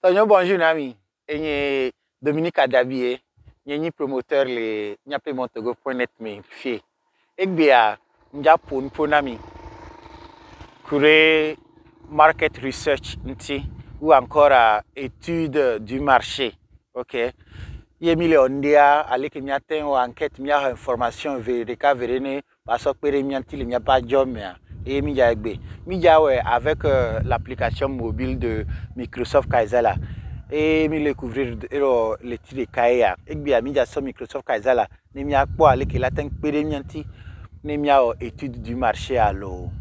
Bonjour Nami, et Dominique Adabie, ni promoteur le nyapemontogo.net me fie. Ekbia njapon ponami. Kure market research nti ou encore étude du marché. OK. Yemile ondia aleke miaten ou enquête mia information véridique verene parce que mianti le mia pas jomia. Et avec l'application mobile de Microsoft Kaizala et mi découvrir le titre de Kaya et bien mi sur Microsoft Kaizala ne mi akpo ale ke latin peremianti ne mi étude du marché allo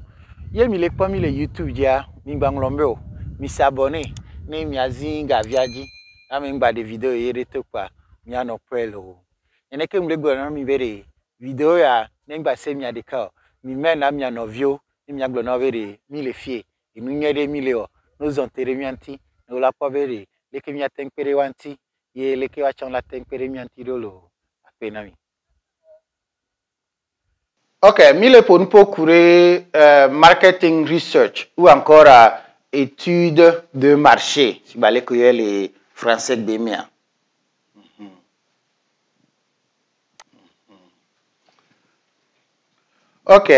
ye mi le pas mi le YouTube dia mi banglombe mi s'abonner ne mi azinga viaji ame ngba de vidéo yere to pa mi ano prelo ene ke mi le gbo na mi bere vidéo ya ne ngba se mi adeka mi mena mi anovio mi agblona vere mi le fie inu nyede mi le o nos enteremianti no la povere le ke mi atenkpere wanti ye le ke wa chon la tenkpere mianti dolo apenami. OK, mi le pour courir marketing research ou encore étude de marché si balé que les français de mia. OK,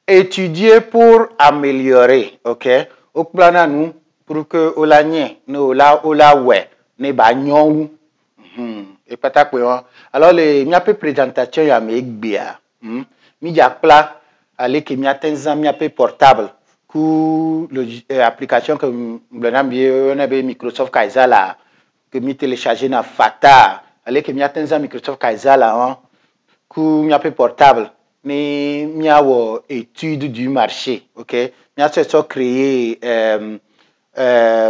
étudier pour améliorer, OK? Au plan nous pour que olanye no la ouais ne ba nyon et pas quoi. Alors les mi peu présentation ya me gbia. Mi ja pla aller que mi atenza mi peu portable ku l'application que m'blanam on a Microsoft Kaizala que mi télécharger na fata aller que mi atenza Microsoft Kaizala ku mi peu portable ni miawo étude du marché, OK? Mia so créer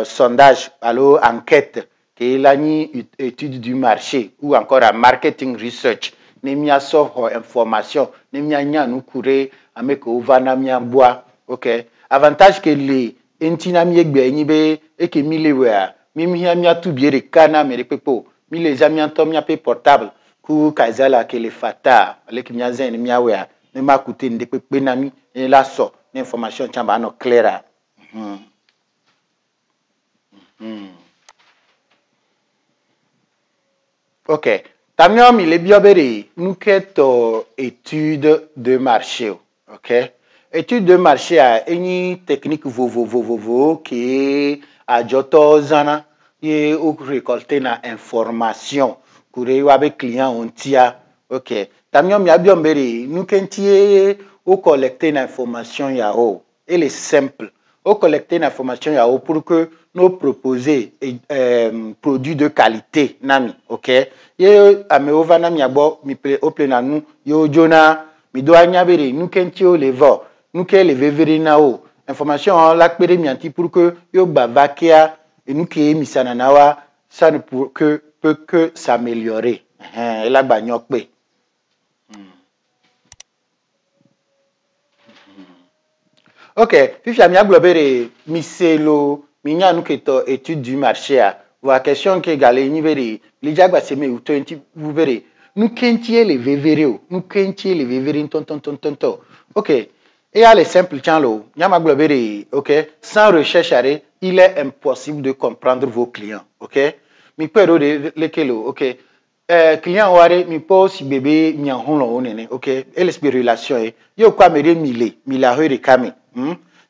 sondage allo enquête que la ni étude du marché ou encore à marketing research ni mia so information ni mia nya nu courir ameko vana mia bois, OK? Avantage que les entina mi egbe ni be e que mi lewa mi mia tout bien de kana me pepo mi les amis en mia pe portable ku Kaizala ke le fata le ki mia zen mia wea ne ma coûté de pepe nami et la so l'information chamba no claire. OK. Tamio mi le biobere nous keto étude de marché. OK. Étude de marché a une technique vovo qui a joto zana et ou récolter na information pour avec client on tia. OK. Tamio mi abiombere nous kentie ou collecter l'information yao. Elle est simple. Ou collecter l'information yao pour que nous proposer produits de qualité nami, OK? Ye ameova nami abo mi oplena nu yo jona mi do anyabere nu kentio levo nu ke le vevere na o information la kpere mianti pour que yo bavakia et nu ke misana nawa ça ne peut que s'améliorer. La bagnokpe. OK, puis mi aglobere miselo mi nya nu keto étude du marché a wa question ke gale ni vere li jagba se me 20 vous verrez nous kentie le vevere o nous kentie le vevere ton. OK, et à les simple chanlo nya maglobere, OK, sans recherche il est impossible de comprendre vos clients, OK? Mi pero de lekelo, OK? Client ware mi po si bébé mi en honlo onene, OK? Et les relations yo kwa mere mila hore kame.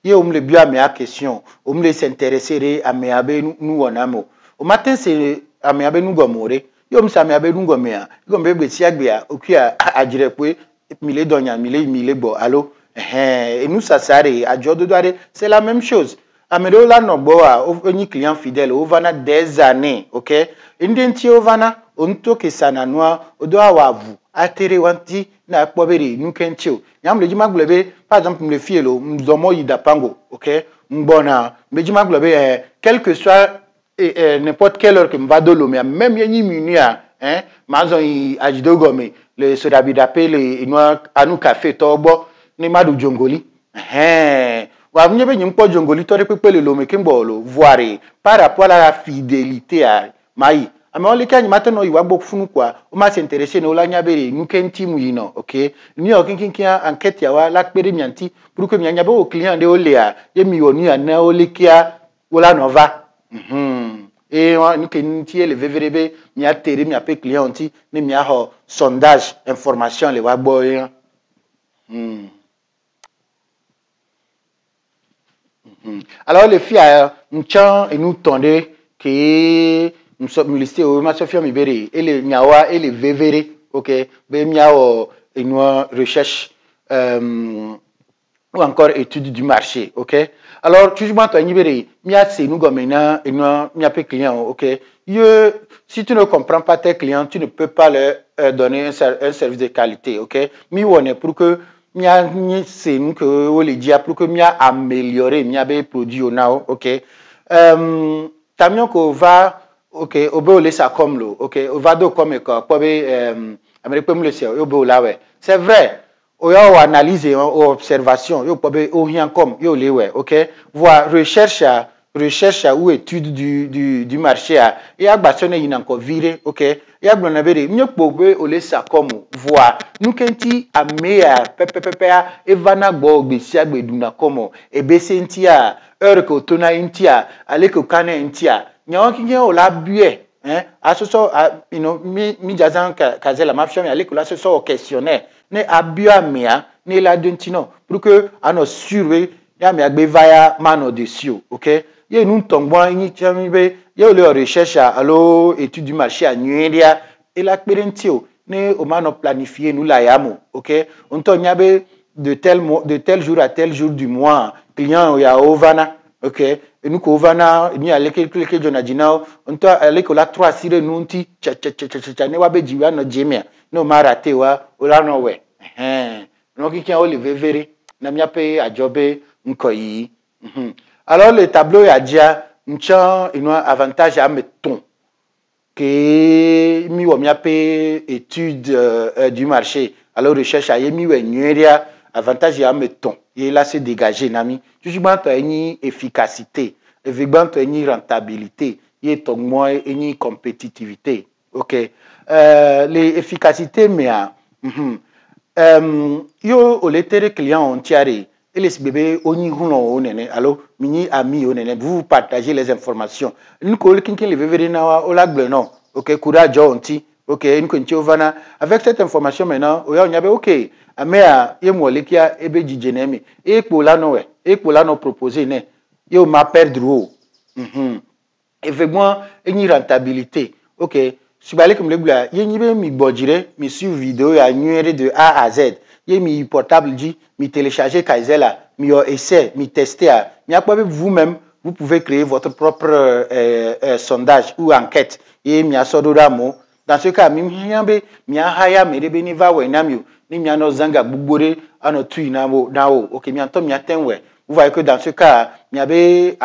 Ye le bio à mes questions, le s'intéresser à mes abe nous onamo. Au matin c'est à mes abe nous gomore. Yo sa me abe nous gomea. Gombe be siagbia okia ajirepe mile donya mile bo allo. Et nous ça sare a jodo doare, c'est la même chose. Amero la no boa oni client fidèle ovana des années, OK? Indenti ovana onto ke sana noa odo awavu atere wanti na kpobere nukentio nyam le jima glebe par exemple le fielo mzomo yida pango, OK? Mbona mejima glebe quel que soit n'importe quelle heure que me va dolo mais même yeni minuit mazo yi ajidogome le sodabida pe le noa anu café tobo ni madu jongoli wa mnyebe nyimpo jongoli tore pepele lo mekembolo voire par rapport à la fidélité à mai mais on les kanya maintenant il va beaucoup funu quoi on m'a s'intéresser no la nyabere nous kenti muino, OK? Ni o kinkia enquête ya wa la kpere mianti pour que nyanyabo au client de olea ye mi oni ana olekia wala nova et nous que nous tiens le VVRB mia terre mia pe client anti ne mia ho sondage information les wa boy. Alors les filles nous tient et nous tendez que nous sommes listés au Masofia Miberi et les Niawa et les VVR, ok, ben Miao et nous recherche ou encore étude du marché, ok. Alors tu m'entends Miberi, Mia c'est nous comme et nous Mia pe client, ok. Si tu ne comprends pas tes clients, tu ne peux pas leur donner un service de qualité, ok. Mi on est pour que mia c'est nous que on les dit pour que mia améliorer mia be produit onao, ok. Tamion ko va ok obe ole ça comme lo, ok o va do comme quoi pour be américain me le sait obe là ouais c'est vrai o ya o analyse o observation yo pour be o rien comme yo le ouais, ok voir recherche ou étude du marché a et agbassone yin encore viré, ok et agbona bere mieux pobe ole ça comme voir nous kenti a meilleur pepepepe e vana gbo gbesi agbeduna comme e besentia heure ko tona intia ale ko kana intia nyawo kinye o la bue asoso you know mi jazan kazela mapshami ale ko la soso questionnaire ne abua mea ne la dentino pour que ano surveiller ya mi agbe via mano dessus, ok ye nous tombons ni chamibe ye le recherche allo étude du marché à nueria et la perentio ne o mano planifier nous la yamo, ok on to nyabe de tel jour à tel jour du mois client ya ovana, ok et nous ko ovana ni ale quelque jonadina on to ale ko la 3 sire nunti cha ne wa be jiwa no jemia no marate wa o la no we no ki kan o le vevere na mi ape ajobe nkoyi. Alors le tableau ya dia ncha ino avantage à meton que mi wo mi ape étude du marché alors recherche à mi we nueria avantage à meton et là c'est dégagé nami jugement to ni efficacité évidemment to ni rentabilité et to mo ni compétitivité, ok les efficacité mais yo o lettere client on tiare les bébés oni huno onene allo mini ami onene vous partagez les informations nous ko kinkin le vevere na wa o la gble non, ok courage onti, ok nous ko nti ovana avec cette information maintenant o ya nyabe ok amea ye mo lekia ebe jijenemi e po la no we e po la no proposer ne yo ma perdre o effectivement une rentabilité, ok subale comme le bla yenyi be mi bodire mi suivre vidéo ya nuere de A à Z ye mi portable dit mi télécharger Kaizela mi essai mi tester mi akwa vous-même vous pouvez créer votre propre sondage ou enquête et mi asodora mo dans ce cas mi hiambe mi haya me rebe ni va we namio ni mi ano zanga bugbore ano tui na wo, ok mi anto mi atenwe vous voyez que dans ce cas mi abe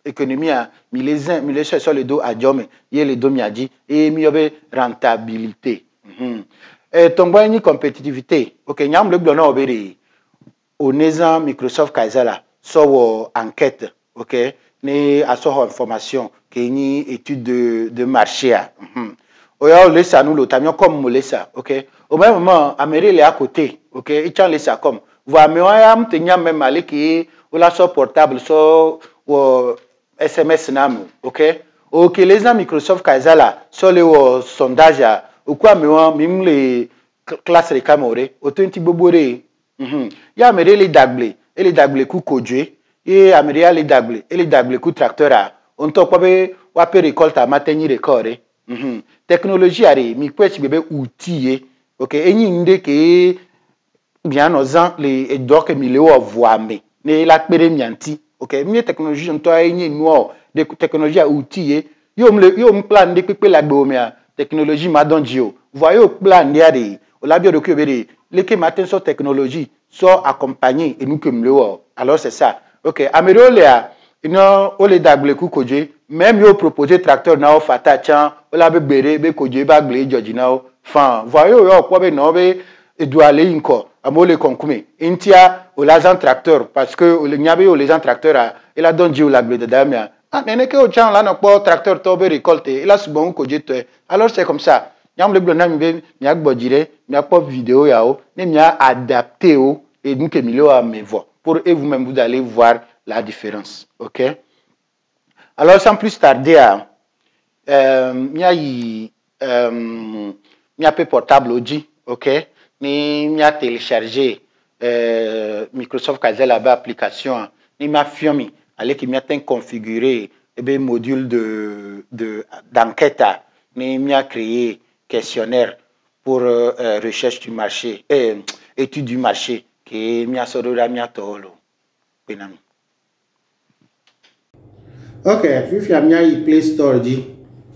économie mi les sur le dos à Diome et les dos mi a dit et mi yobe rentabilité tongba ni compétitivité, ok nyam le blona obere oneza Microsoft Kaizala so enquête, ok ne aso information que ni étude de marché oya le ça nous le tamion comme molesa, ok au même moment améré les à côté, ok et tient le ça comme voir mais am tenya même aller qui ou la so portable so SMS namu, ok ok les gens Microsoft Kaizala so le sondage ou quoi mais même les classe les camoré autant ti bobore ya améré les dagle et les dagle ku kodje et améré les dagle et les dagle ku tracteur a on to kwa be wa pe récolte à matin record technologie ari mi kwetch bebe outil, ok enyi nde ke bien ozan les doc mi le o voame ne la pere mianti, ok mi technologie on to enyi no de technologie à outil yo me plan de pepe la gomia technologie madonjio voyez au plan ndiare o la bio de kubere leke matin sur technologie soit accompagné et nous que me le alors c'est ça, ok améroléa ino o le dagle ku koje même yo proposer tracteur na o fata chan o la be bere be koje ba gle joji na o fan voyez yo ko be no be edouale inko amole konkume intia o la tracteur parce que o le nyabe o les tracteur a il a donji o la gle de damia nene ke o chan la no po tracteur to be récolter il a subon koje to alors c'est comme ça nyam le blona mi agbojire mi akpo vidéo ya o ne mi a adapté o et donc mi le a me vo pour et vous-même vous allez voir la différence, ok Alors, sans plus tarder, mia pe portable oji, ok? Ni mia téléchargé Microsoft Kazela ba application, ni mia fiomi, allez qui mia ten configuré module d'enquête, ni mia créé questionnaire pour recherche du marché, étude du marché, que mia sorora mia tolo, benami. Ok, fifi a mia Play Store di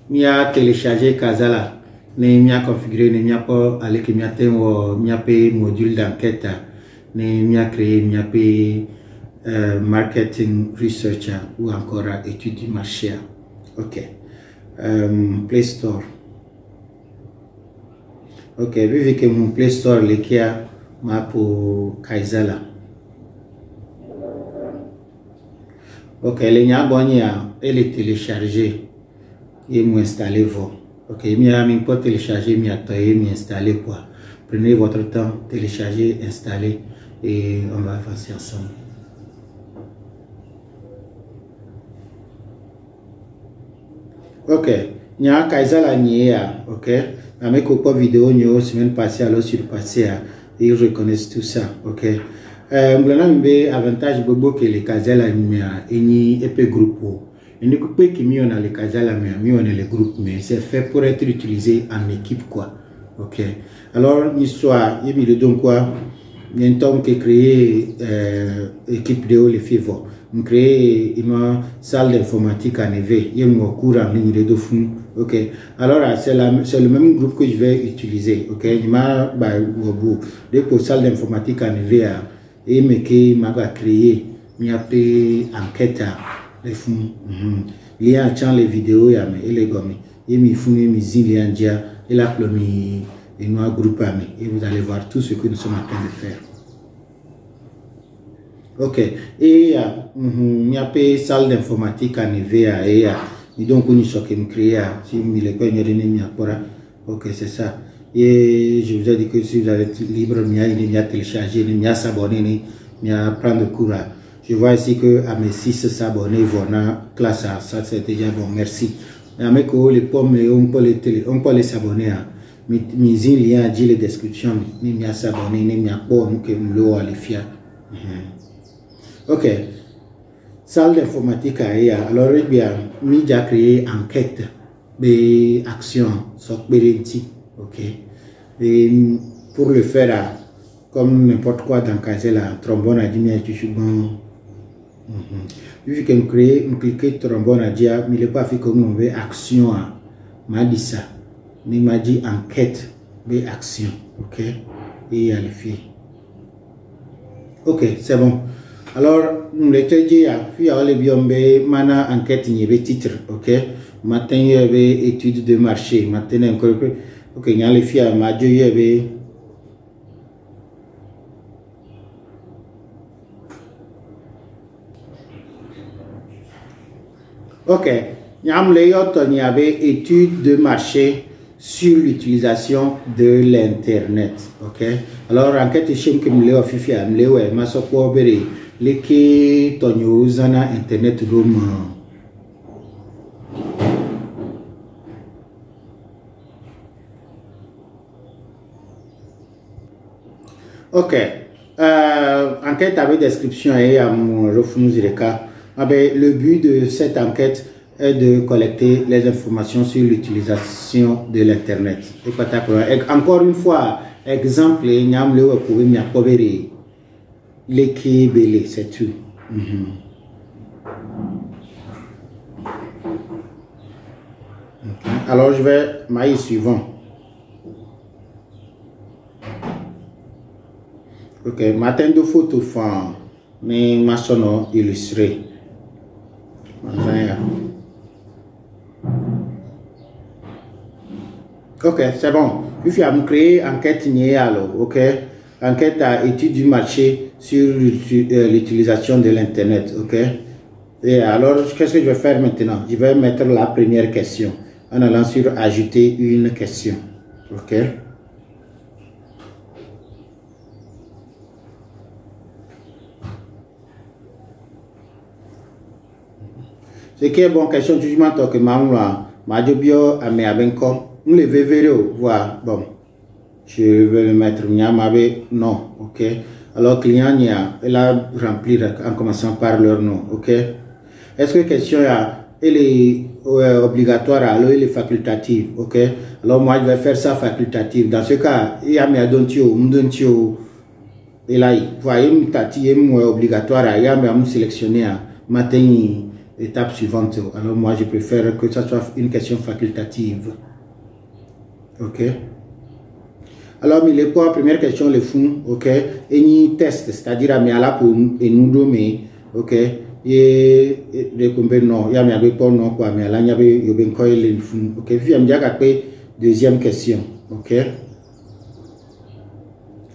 mia télécharger Kazala ne mia configurer ne mia po aller que mia ten wo mia pe module d'enquête ne mia créer mia pe marketing researcher ou encore étude du marché. Ok, Play Store. Ok, vu que mon Play Store le kia ma pour Kazala. Ok, les Nyabonia, elle est téléchargée et m'installer vous. Ok, je peux télécharger, m'installer quoi. Prenez votre temps, télécharger, installer et on va avancer ensemble. Ok, il y a un Kaisala Niea, ok. Avec copain vidéo, nous semaine passée, alors sur le passé, ils reconnaissent tout ça, ok. Mblana avantage bobo que les Kaisala Niea, et épée groupe. Et ne coupez qui mis on a les Kaisala mais on est les groupes, mais c'est fait pour être utilisé en équipe, quoi, ok. Alors, l'histoire, il me le donne quoi. Il y a un temps qui a créé équipe de haut les FIVO. On crée une salle d'informatique en EV. Il y a un cours en ligne de fond. Ok. Alors, c'est le même groupe que je vais utiliser. Ok. Il m'a dès pour salle d'informatique en EV, et m'a créé une enquête les fonds. Il y a un les vidéos et les gommes. Il m'a fait une mise en dia. Il a plombé et nous groupe et vous allez voir tout ce que nous sommes en train de faire. Ok, et il y a une salle d'informatique en EVA et donc on y créé si vous voulez ok c'est ça. Et je vous ai dit que si vous êtes libre, il y a télécharger, il y a s'abonner, il y a prendre cours. Je vois ici que à mes 6 s'abonner, voilà classe ça c'est déjà bon, merci. Mais que les pommes on peut les s'abonner. Mais il y a dit les descriptions, il y a s'abonner, il y a pas nous que nous les fier. Ok, salle d'informatique alors bien, j'ai créé enquête des actions sur Berenti, ok. Et pour le faire, comme n'importe quoi dans Kazela, trombone a dit mais tu suis bon. Vu qu'on crée, on clique trombone a dit mais il n'est pas fait comme on veut action, m'a dit ça, mais m'a dit enquête des actions, ok. Et il y a les filles. Ok, c'est bon. Alors, nous les dit, puis à l'ébionbe, mana enquête n'y avait titre, ok. Matin il y avait étude de marché, matin encore, ok, il y a les filles à Madjo il y avait. Ok, il y avait étude de marché sur l'utilisation de l'internet, ok. Alors enquête chez que me leo fifi am leo e maso ko bere leki tonyo zana internet room. Ok, enquête avec description et à mon refus le cas. Le but de cette enquête est de collecter les informations sur l'utilisation de l'internet. Encore une fois, exemple, nyam le pour m'y apporter l'équipe, c'est tout. Alors je vais maïs suivant. Ok, matin de photo fan, mais ma sono illustré. Ok, c'est bon. Il faut créer enquête alors, ok. Enquête à étude du marché sur l'utilisation de l'internet, ok. Et alors, qu'est-ce que je vais faire maintenant? Je vais mettre la première question en allant sur ajouter une question, ok. Ce qui est bon, question jugement, tant que Majobio a mis à Benko. Nous les verrons, voilà, bon. Je vais le mettre, non, ok. Alors, client, il a rempli en commençant par leur nom, ok. Est-ce que question elle est obligatoire, alors elle est facultative, ok. Alors, moi, je vais faire ça facultative. Dans ce cas, il y a mes dontio, et là, vous voyez, obligatoire, il y a mes sélectionner matin, étape suivante. Alors, moi, je préfère que ça soit une question facultative, ok. Alors, mais les points, première question, le fond, ok, et ni test, c'est-à-dire, à là pour nous donner, ok, et non, il y a mes pas non, quoi, mais là, il y a bien quoi, le fond, ok, puis, il y a deuxième question, ok,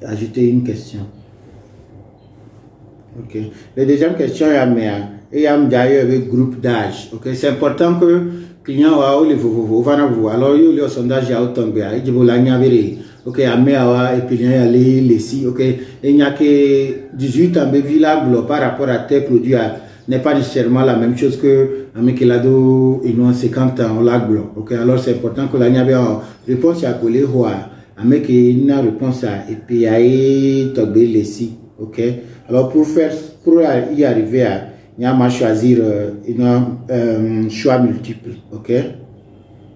ajouter une question, ok, la deuxième question, il y a d'ailleurs un groupe d'âge, ok, c'est important que client ou les alors il y a le sondage il y a autant de il y ok, et puis il y a les ok, il n'y a que 18 ans de par rapport à tes produits n'est pas nécessairement la même chose que avec l'ado ils ont 50 ans ok, alors c'est important que la réponse à coller avec une réponse à et puis les ok, alors pour y arriver à il y a choisir un choix multiple, ok,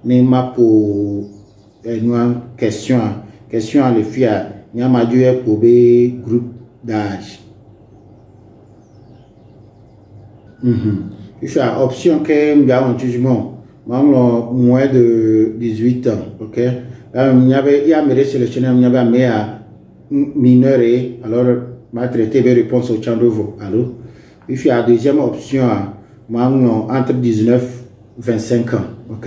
mais ma pour une question à le faire, il y a dû pour des groupes d'âge. Il y a option que il y a un jugement, moins de 18 ans, ok. Il y a mes sélectionné, il y avait mes mineurs et alors m'a traité des réponses au champ de vous, alors. Il y a la deuxième option, entre 19 et 25 ans, ok?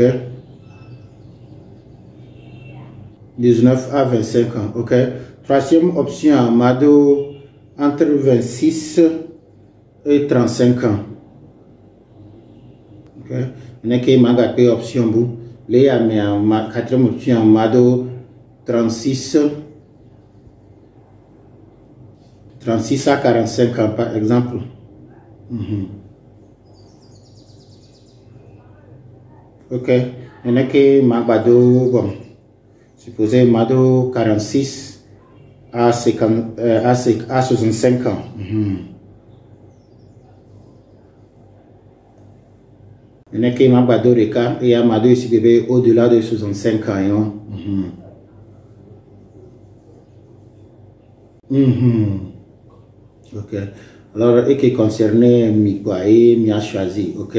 19 à 25 ans, ok? Troisième option, Mado, entre 26 et 35 ans, ok? Il y a qui m'a gâté option, il y a ma quatrième option, Mado, 36 à 45 ans, par exemple. Ok, il y en a qui m'abado, bon, supposé Mado 46 à 65 ans. Il y en a qui m'abado Reka et Amado ici bébé au-delà de 65 ans. Ok. Alors, et qui concernait Mikwae, m'y a choisi, ok?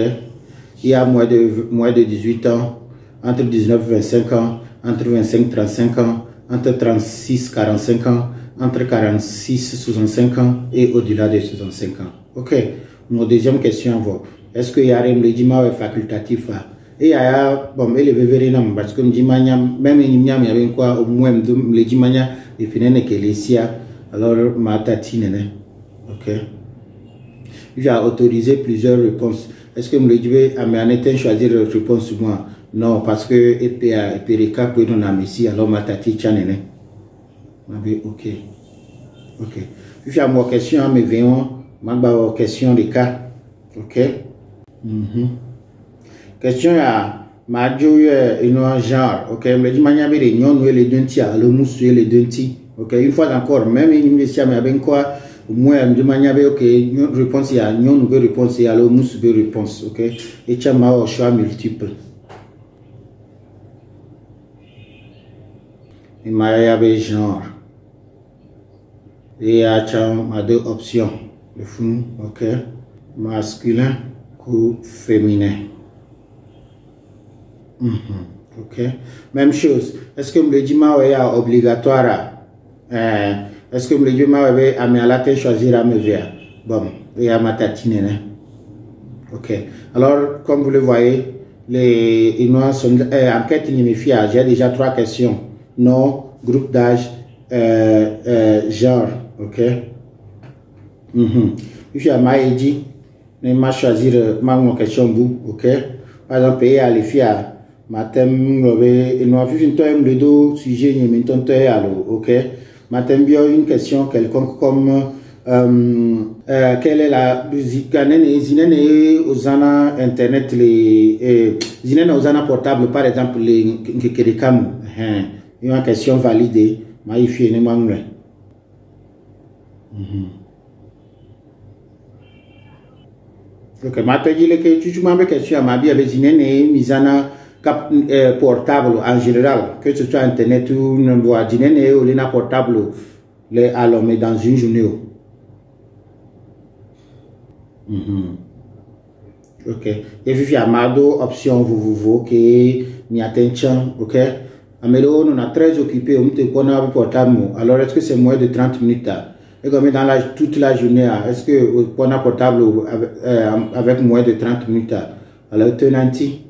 Il y a moins de 18 ans, entre 19 et 25 ans, entre 25 et 35 ans, entre 36 et 45 ans, entre 46 et 65 ans et au-delà de 65 ans. Ok. Mon deuxième question, est-ce qu'il y a un régime facultatif? Et il y a, bon, mais le vévérin, parce que même il y a quoi, au moins, le régime, et finalement, que les SIA, alors, ma tatine, ok? J'ai autorisé plusieurs réponses. Est-ce que vous me dites, à choisir la réponse sur moi? Non, parce que EPA et Pereka peut nous amener alors ma tati chanene. Ok. Ok. Puis à ma question, à mes véons, ma question de cas. Ok. Question à ma genre. Ok. Me dit, mania les nions, les deux tiers, le mousse, les deux tiers. Ok. Une fois encore, même une mission, mais avec quoi? Moi, de manière ok, réponse il y a une réponse il y a le mousse de réponse, ok, et tu as un choix multiple. Il y a genre et il y a deux options, le fond, ok, masculin ou féminin. Ok, même chose. Est-ce que le dimanche est obligatoire? Est-ce que le dieu m'a choisir à me voir? Bon, il y a ma tatine. Ok. Alors, comme vous le voyez, les enquêtes unifiées, j'ai déjà 3 questions. Nom, groupe d'âge, genre. Ok. Puis, à ma dit, m'a choisir ma question bout. Ok. Par exemple, il y a les filles à ma thème, il m'a vu le dos sujet, ok. Matin bien une question quelconque comme quelle est la zinene osana internet les zinene osana portable par exemple les kerekam une question validée ma ifi ne mangre ok ma te dit que tu m'as question ma bien les zinene misana portable en général que ce soit internet ou ne voit zinene ou les portable les alors mais dans une journée. Ok. Et puis, il y a Mado, option vous qui n'y attention, ok. Amélo, on a très occupé, on te connaît un portable. Alors, est-ce que c'est moins de 30 minutes? Et comme dans toute la journée, est-ce que on prend un portable avec moins de 30 minutes? Alors, tenanti.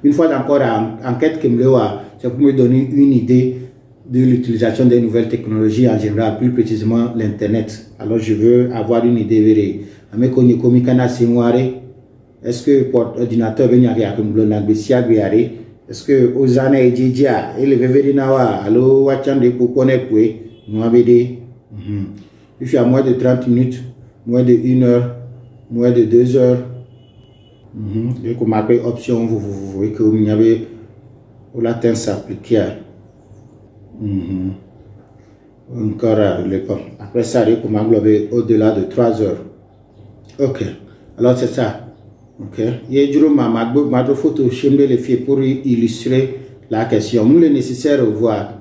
Une fois encore, enquête que c'est pour me donner une idée de l'utilisation des nouvelles technologies en général, plus précisément l'Internet. Alors, je veux avoir une idée vérée. Est-ce que l'ordinateur est-ce que aux années Djidja et le Veverinawa, allo Wachande pour connaître, nous avons dit, il fait à moins de 30 minutes, moins de 1 heure, moins de 2 heures. Et comme après option, vous voyez que vous avez la latence s'appliquer. Encore après ça, il faut englober au-delà de 3 heures. Ok, alors c'est ça. Ok, il y a ma photo les filles pour illustrer la question. Nous le nécessaire voir.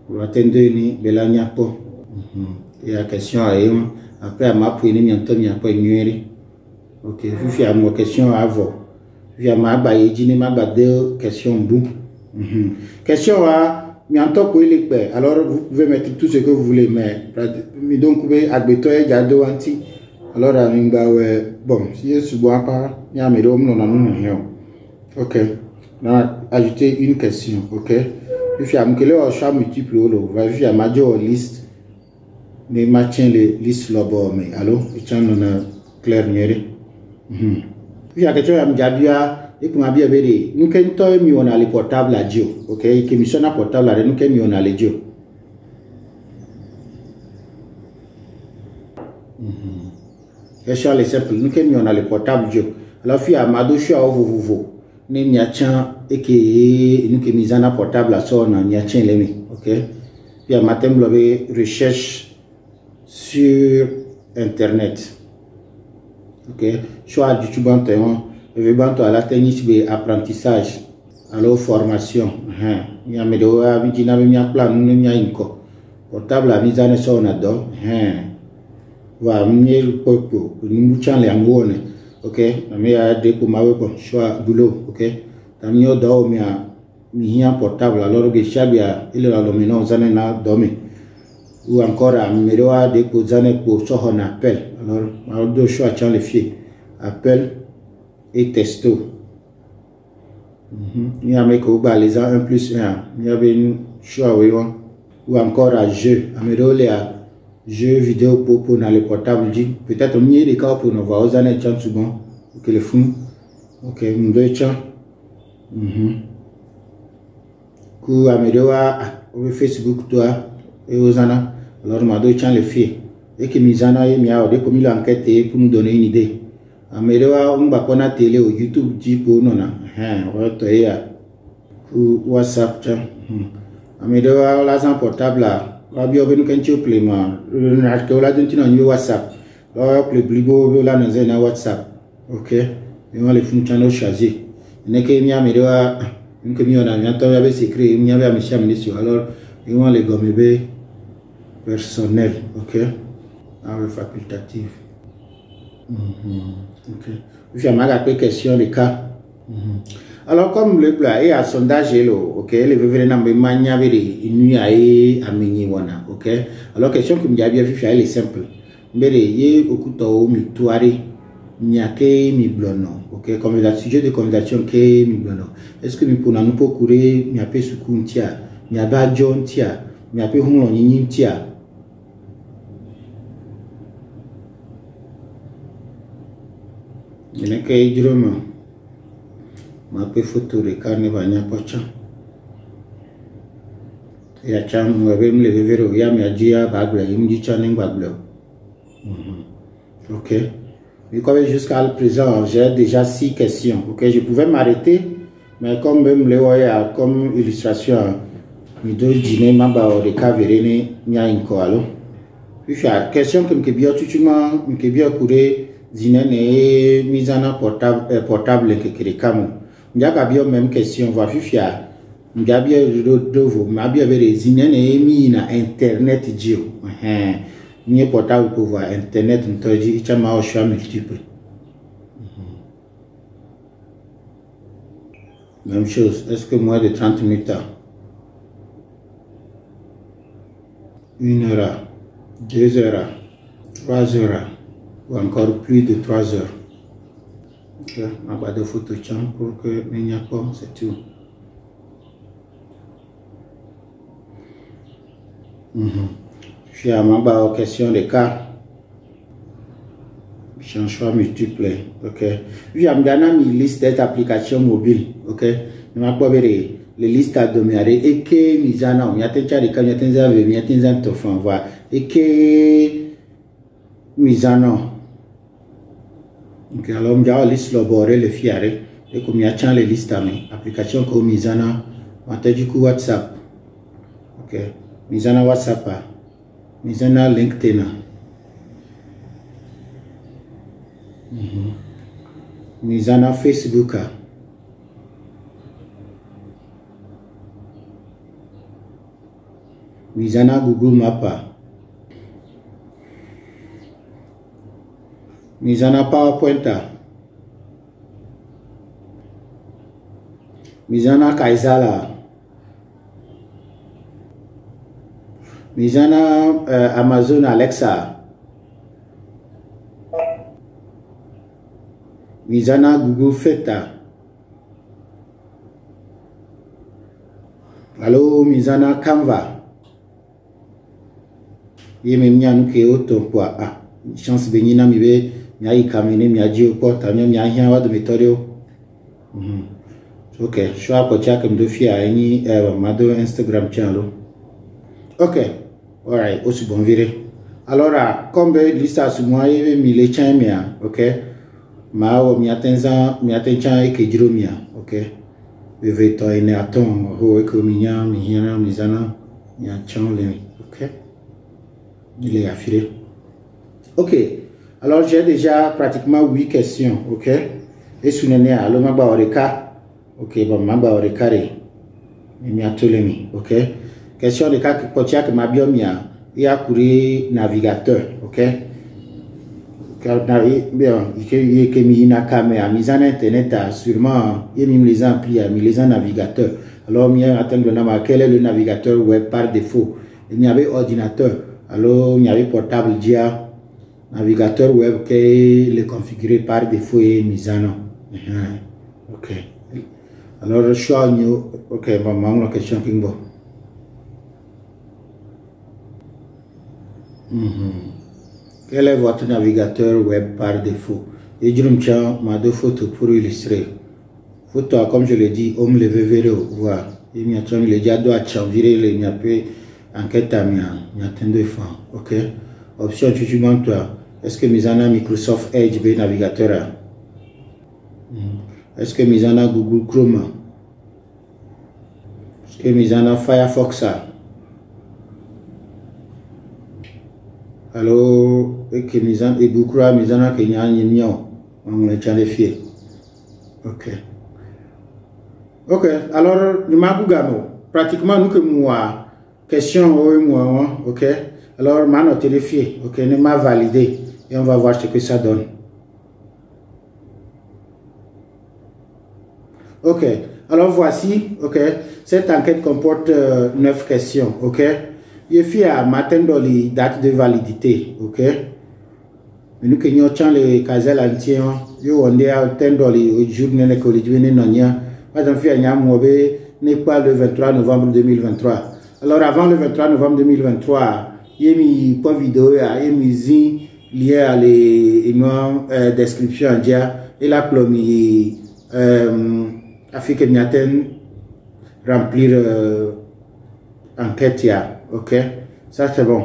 Pour atteindre ni belania po. Et la question après à ma pour ni pas ignorer. Ok, vous faites ma question avant. Via ma baye dîner ma deux questions bout. Question à mianto pour les pères. Alors vous pouvez mettre tout ce que vous voulez, mais donc vous pouvez agbeto et garder anti. Alors bon, si je suis bon pas, il y a mes hommes non. Ok, on a ajouté une question. Ok, il faut que le choix multiple va faire major liste mais matching les listes là-bas mais alors il tient on a clair niéré. Il y a quelque chose à me dire et pour ma bien béni nous quand on a les portables à Dieu. Ok, que mission à portable à nous quand on a les Dieu. Question les simple nous quand on a les portables Dieu. Alors fi amado choix vous ne niachan et que nous que mise en portable à ça on a niachan les ok. Puis à matin vous avez recherche sur internet. Ok, choix du YouTube et à la technique apprentissage alors formation il y a mes deux amis qui n'avaient pas plan nous n'y a une co portable à mise en ça on a donc va mieux le popo nous les angone ok mais a des pour ma bon choix boulot ok t'as mieux dans mi portable alors que chabia il a le maintenant zane na dormi ou encore à miroir des pour zane pour ça on appelle alors deux choix les filles appel et testo. Il y a les 1+1. Il y avait une choix ou encore à jeu. À jeu vidéo pour les portables. Peut-être au milieu des cas pour nous voir aux années de souvent. Que le fond. Ok, nous deux chants. Coup à Facebook toi et aux années. Alors, nous deux chants les filles. Et que Mizana et Mia ont commis l'enquête pour nous donner une idée. Amédéwa on va qu'on a télé au YouTube pour non WhatsApp Amédéwa la sans portable là la bio venu quand tu pleinement que la donne tu WhatsApp là le plus beau là dans WhatsApp ok et on les font channel chargé n'est que mi Amédéwa une que mi on a mi attend avec secret mi avait monsieur ministre alors et on les gomme personnel ok avec facultatif. Ok. Je vais m'arrêter question de cas. Alors comme le plat est à sondage ok, le veut na me mania veri nuit à mini wana, ok. Alors question que m'y a bien vu elle est simple. Mbere ye okuto mi tuari nyake mi blono, ok. Comme le sujet de conversation que mi blono. Est-ce que mi pona nous pour courir mi appelle sukuntia, mi aba John tia, mi appelle hunlo nyinyi tia. Il n'y a qu'à y dire, ma photo de carne va n'y pocha. Ya cham ngabe me lever vero ya mi ajia bagble il me dit chaning bagble. OK. Mais comme jusqu'à présent, j'ai déjà 6 questions. OK, je pouvais m'arrêter, mais comme même le voyez comme illustration, mi do dîner ma ba o de caverene nya inko alo. Puis la question que me bien tutument me bien courir dîner ne mise en portable que kamo. M'ya ka bien même question va fifia. M'ya bien do vous m'a bien ver dîner ne mi na internet dio. Ni portable pour voir internet ntoji chama au choix multiple. Même chose, est-ce que moins de 30 minutes? 1 heure, 2 heures, 3 heures, ou encore plus de 3 heures. Ok, on va de photo pour que il n'y a pas, c'est tout. Je suis à ma question de cas. Je un choix multiple. Ok. Puis à me liste d'applications mobiles. Ok. Je m'a pas les listes à dominer et que misana on y a tenté de quand y a tenté de y a tenté de faire voir et que misana. Ok. Alors on a liste laboré le fiare et comme y a changé les listes à mes applications comme misana on a du coup WhatsApp. Ok. Misana WhatsApp. Misana LinkedIn. Misana Facebook. Misana Google Map. Misana PowerPoint. Misana Kaizala. Misana Amazon Alexa. Misana Google Feta. Allo Misana Canva. Ye me mia nuke auto kwa chance benina mibe mia ikamene mia jio porta mia hia wa dormitorio. OK, je vais apporter comme deux filles à une mado Instagram channel. OK. Alright, aussi bon viré. Alors comme liste à ce mois et mi les chamia, OK. Ma o mi attenza e che giro mia, OK. We veto ene aton ho e cominia mi hina mi zana mia chanle, OK. Il est affilé. OK. Alors j'ai déjà pratiquement 8 questions, OK. Et sous nene alo magba oreka. OK, bon magba oreka re. Mi atolemi, OK. Question de cas que potia que ma biomia et a couru navigateur, OK. Bien, il que mis une caméra, mise en internet, sûrement, il y a les amplis, les navigateurs. Alors, il y a atteint le nom, quel est le navigateur web par défaut? Il y avait ordinateur, alors il y avait portable dia, navigateur web qui est le configuré par défaut et mise en OK. Alors, je suis OK, bon, la question qui est Quel est votre navigateur web par défaut? Et je ma deux photos pour illustrer. Photo, comme je l'ai dit, on me le veut voir. Et il y a le diado à chanvirer les mia peu enquête à mia deux fois. OK. Option tu demandes toi. Est-ce que misana Microsoft Edge be navigateur? Est-ce que misana Google Chrome? Est-ce que misana Firefox? Alors, et que misana et beaucoup misana que nya nyo on le tient les fiers. OK. OK, alors nous m'a pratiquement nous que moi question moi, OK. Alors m'a noté les fiers, OK, nous m'a validé et on va voir ce que ça donne. OK. Alors voici, OK, cette enquête comporte 9 questions, OK. Il fait à matin dans les dates de validité, OK. Nous que nous avons les caselles entières, nous avons les journées que nous avons par exemple, n'est pas le 23 novembre 2023. Alors avant le 23 novembre 2023, il y a mis pas vidéo, il y a mis lié à les descriptions et la plomi a fait que nous remplir enquête, ok? Ça, c'est bon.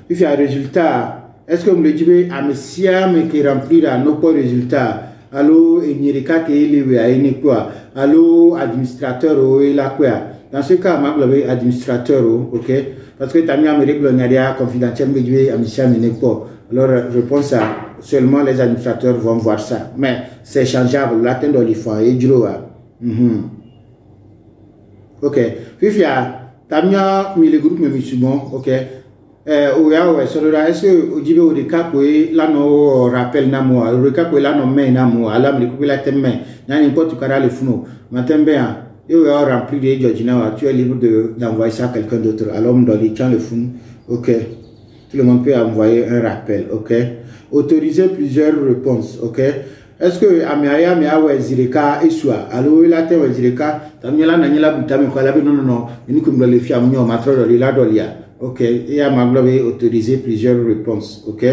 Il y a un résultat. Est-ce que vous me dites, à Messiam qui remplit nos points résultats? Allô, et Nirika qui est libre à une quoi? Allô, administrateur, ou la quoi? Dans ce cas, je administrateur, ok? Parce que tu as mis un règlement confidentiel, mais à Messiam et pas. Alors, je pense à seulement les administrateurs vont voir ça. Mais c'est changeable. Là, tu as les fonds et du ok. Puis, tu as mis le groupe musulman, ok? Est-ce que vous dites au cas où là nous rappelle na moi le cas où là nous met na moi là me couper la tête mais n'importe quoi le fou matin bien il va remplir les Georgina tu es libre d'envoyer ça à quelqu'un d'autre alors on doit les tiens le fou ok tout le monde peut envoyer un rappel ok autoriser plusieurs réponses ok est-ce que Amiaya Miawe Zireka et soit alors là tu es Zireka Tamiela Naniela Butami quoi là non nous comme le fiam nous matro de la dolia. Ok, et à Maglobe autoriser plusieurs réponses. Ok,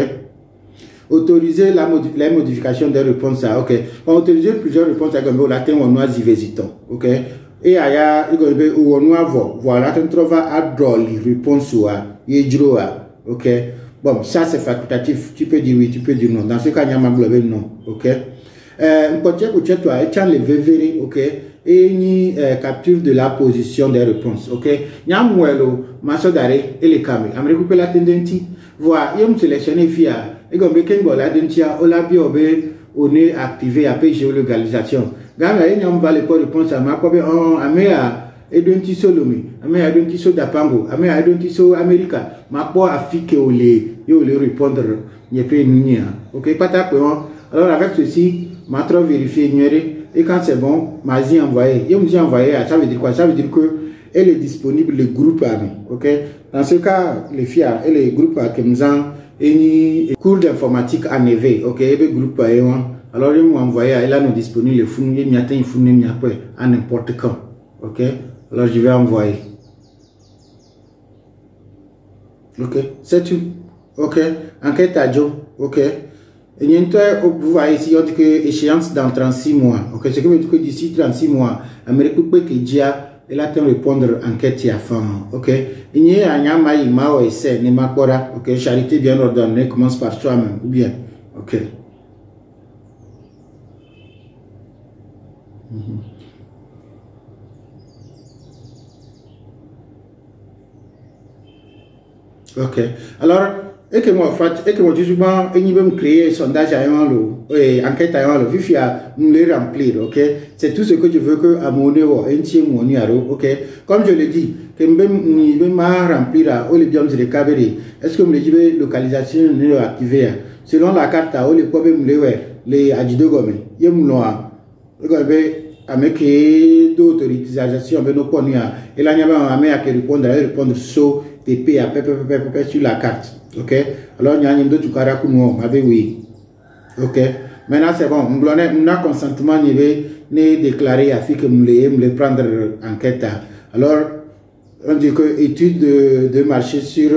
autoriser les modifications des réponses. Ok, on autorise plusieurs réponses. Comme on latin on a visitant. Ok, et aya où on a voilà tu trouves à drôle réponse ou à yedroa. Ok, bon ça c'est facultatif. Tu peux dire oui, tu peux dire non. Dans ce cas il y a Maglobe non. Ok, un projet pour toi et tiens les verrer. Ok. Et ni capture de la position des réponses. Ok, Nyamwelo, Masodare et les caméras. Amérique couper la tendance. Voilà, il me sélectionner via. Et comme quelqu'un va la dentia, on l'a bien on est activé après géolocalisation. Ganga, il y a un valet pour réponse à ma copie en Améa et d'un tiso Lomi, Améa d'un tiso d'Apango, Améa d'un tiso America. Ma poids affique au lait, il le répondre, il n'y a pas une ok, pas ta alors avec ceci, ma trop vérifier, ignorer. Et quand c'est bon, Mazi envoyé. Il me envoyé, ça veut dire quoi? Ça veut dire que elle est disponible, le groupe ami. Ok? Dans ce cas, les filles, et les groupes à Kemzan, et cours d'informatique en EV. Ok? Et le groupe à alors, ils m'ont envoyé, elle a nous disponible, le fou, il m'y attend, il faut m'y après, à n'importe quand. Ok? Alors, je vais envoyer. Ok? C'est tout. Ok? Enquête à Joe. Ok? Et vous voyez ici, on dit que échéance dans 36 mois. Ok, ce qui veut dire que d'ici 36 mois, Amérique peut que dia elle a répondre enquête à fin. Ok, il y a un yama ima ou essaie, ne m'accora. Ok, charité bien ordonnée commence par soi-même. Ou bien. Ok. Ok. Alors, et que moi, justement, et nous créer un sondage à un lot, enquête à un lot, vifia, nous les remplir, ok? C'est tout ce que je veux que à mon niveau, un tiers mon numéro, ok? Comme je l'ai dit, que nous ma remplir à Olivier de Caberi, est-ce que vous me dites localisation nous activer? Selon la carte à Olivier, les adjudo gomme, y a mouloa, avec d'autorisation, mais nos points, et là, il y a un amé à répondre sur TP à sur la carte. Ok, alors il y a un autre cas oui. Ok, maintenant c'est bon, on a consentement ni déclaré à fi que me prendre enquête. Alors on dit que étude de marché sur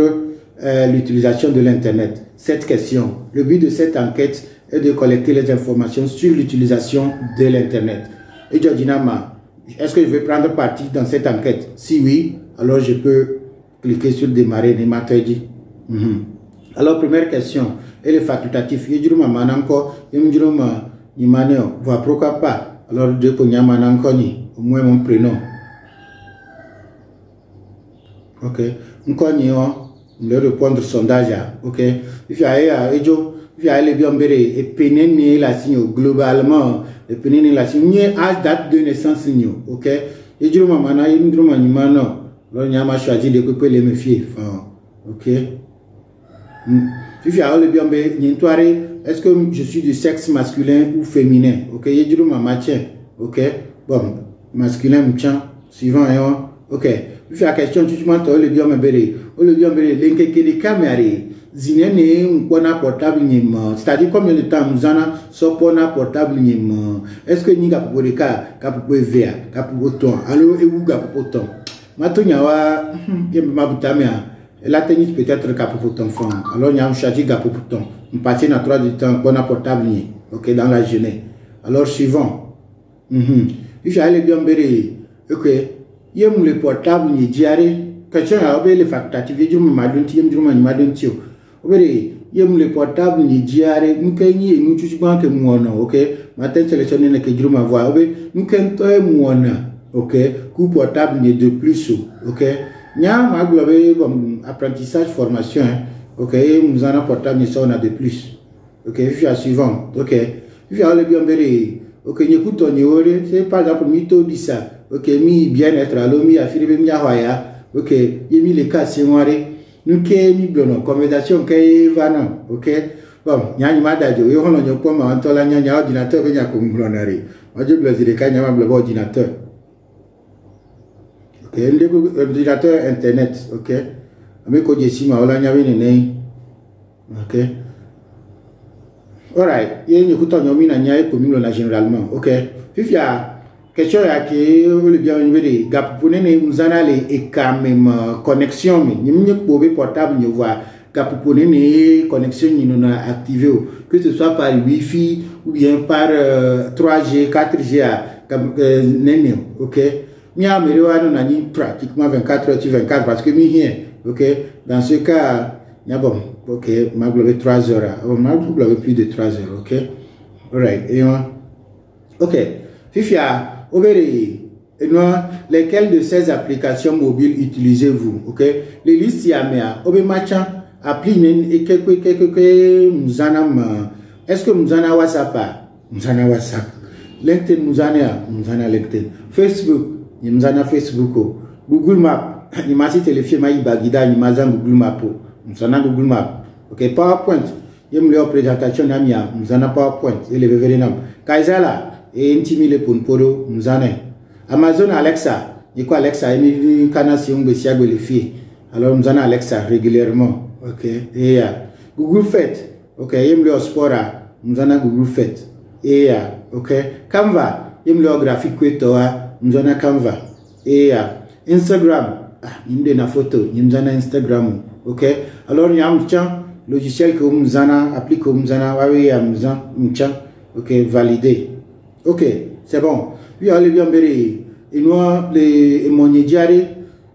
l'utilisation de l'internet. Cette question, le but de cette enquête est de collecter les informations sur l'utilisation de l'internet. Et Georgina, est-ce que je vais prendre partie dans cette enquête? Si oui, alors je peux cliquer sur démarrer les matériaux. Alors, première question, elle est facultative. Il y a pourquoi pas? Alors, je peux au moins mon prénom. Ok. Je vais répondre au sondage. Ok. Il y a les bienvenus et pénétrer la signe globalement. Et pénétrer la signe à date de naissance. Ok. Il y a alors, il y a choisi de couper les méfier. Ok. Est-ce que je suis du sexe masculin ou féminin? Ok. Il y a ma matière. Ok. Bon. Masculin, suivant. Ok. Il y a la question, tu m'as dit, le biombe. Le biombe, les caméras. Zinene, un portable, c'est-à-dire combien de temps nous avons sur un portable. Est-ce que nous avons des cas, nous avons des temps, alors, et où nous avons des temps? Matounyawa, la tennis peut-être capable pour ton fond. Alors, il y a un chargé pour ton. On passe dans 3 du temps, bon portable, ok, dans la journée. Alors, suivant. Il faut aller bien bérer. Ok, il y a le portable, il y a question a obe le facultatif yum madunti yum juma madunti obe yum le portable ni diare nous kenyi nous tu banque muona OK matin sélectionner na ke juma voix obe nous ken to muona OK coup portable ni de plus OK nya ma globe bon apprentissage formation OK nous en portable ni ça on a de plus OK je suis suivant OK je vais bien béré OK ni kuto ni ore c'est par exemple mito disa OK mi bien-être allo mi afirme mi ahoya OK yemi le cas senware nuke mi blono conversation ke vana OK bon nyani madajo yo hono nyopo ma antola nyanya ordinateur be nyako mblonari oje blazire ka nyama blobo ordinateur OK ndeko ordinateur internet OK ame ko jesima ola nyawe ne OK alright ye nyokuto nyomi na nyae ko mi blona généralement OK fifia question ya ke le bien niveau gap pour ne muzana le et quand même connexion mi ni pobe portable ni voir gap pour ne connexion ni non activé que ce soit par wifi ou bien par 3G 4G nene OK mi a me rewa na ni pratiquement 24 heures sur 24 parce que mi rien OK dans ce cas y a bon OK ma globe 3 heures ma globe plus de 3 heures OK alright et OK fifia lesquelles de ces applications mobiles utilisez-vous OK les listes yamea obe machin appli et que muzana est-ce que muzana WhatsApp muzana WhatsApp LinkedIn muzana LinkedIn Facebook muzana Facebook Google Map ni masi téléphone ma ibagida ni mazan Google Map muzana Google Map OK PowerPoint yemle présentation namia muzana PowerPoint et le veverenam kaizala et intimile pour poro muzane Amazon Alexa et quoi Alexa emi kana si on besia le fi alors muzana Alexa régulièrement OK et Google Fit OK yemle spora muzana Google Fit et OK Canva yemle graphique kwetoa muzana Canva et Instagram imde na photo muzana Instagram OK alors nyam tchan logiciel que muzana applique muzana wawe ya muzan mchan OK validé OK, c'est bon. Oui, allez bien, Béri. Et nous, mon diary,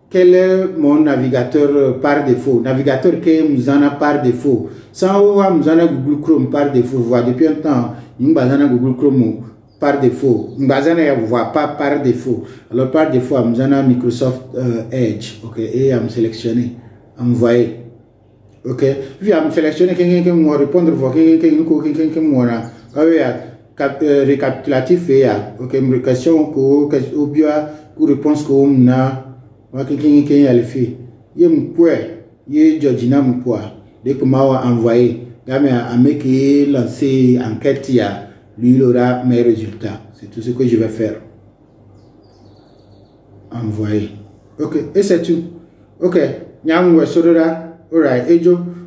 quel est mon navigateur par défaut? Navigateur que nous en a par défaut. Sans nous en a Google Chrome par défaut. Vous voyez, depuis un temps, nous en a Google Chrome par défaut. Nous en a pas par défaut. Alors, par défaut, nous en a Microsoft Edge. OK, et à me sélectionner. Envoyer. OK. Puis, à me sélectionner, quelqu'un qui me répondre, quelqu'un qui me récapitulatif et OK question ou bien pour réponse que na wa quelqu'un a le fait yem poe ye Georgina mpoa dès que m'a envoyé game à me lancer enquête ya lui il aura mes résultats. C'est tout ce que je vais faire. Envoyer. OK et c'est tout. OK nyam wa sorora alright et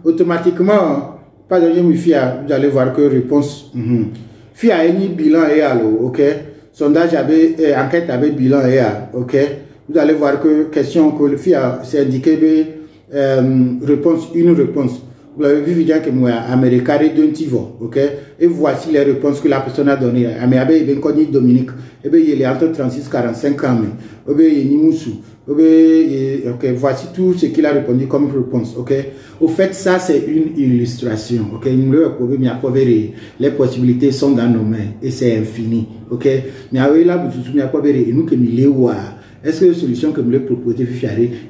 automatiquement pas de fia vous allez voir que réponse Fia any bilan et allo, OK. Sondage avait enquête avec bilan et OK. Vous allez voir que question que le Fia c'est indiqué réponse une réponse. Vous l'avez vu bien que moi Américain d'un tivon, OK. Et voici les réponses que la personne a données. Américain ben connu Dominique. Et ben il est entre 36 45 ans. Et ben il est Moussou. OK, voici tout ce qu'il a répondu comme réponse. OK. Au fait, ça c'est une illustration. OK. Les possibilités sont dans nos mains et c'est infini. OK. Est-ce que la solution que me proposer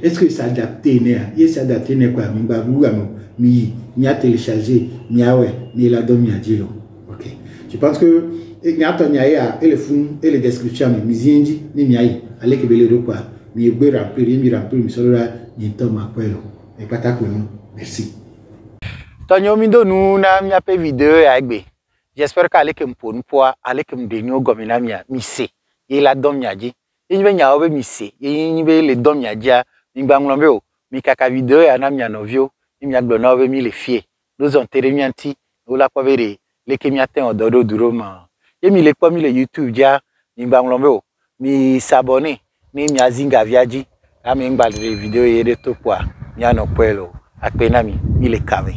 est-ce que ça adapte il s'adapte quoi mi a téléchargé mi a ouais mi la donne mi a dit OK. Je pense que et le fond et les descriptions mi zinji ni mi ayi allez que le quoi mi gbe remplir mi solo ni to ma kwelo e patako merci. Tonyo mindo nu na mi ape vidéo ya gbe. J'espère qu'allez que me pon poa allez que me denyo gomina mi se et la donne mi aji. Et nous avons mis ici, et nous avons les dons yadia, nous avons mis kaka vidéo et nous avons mis les filles. Nous avons terminé anti, nous avons vu les kémiatins en dodo duroma. Et nous avons mis les YouTube dia, nous avons mis s'abonner, nous avons zinga viaji, nous avons mis les vidéos et les topoa, nous avons mis les caves.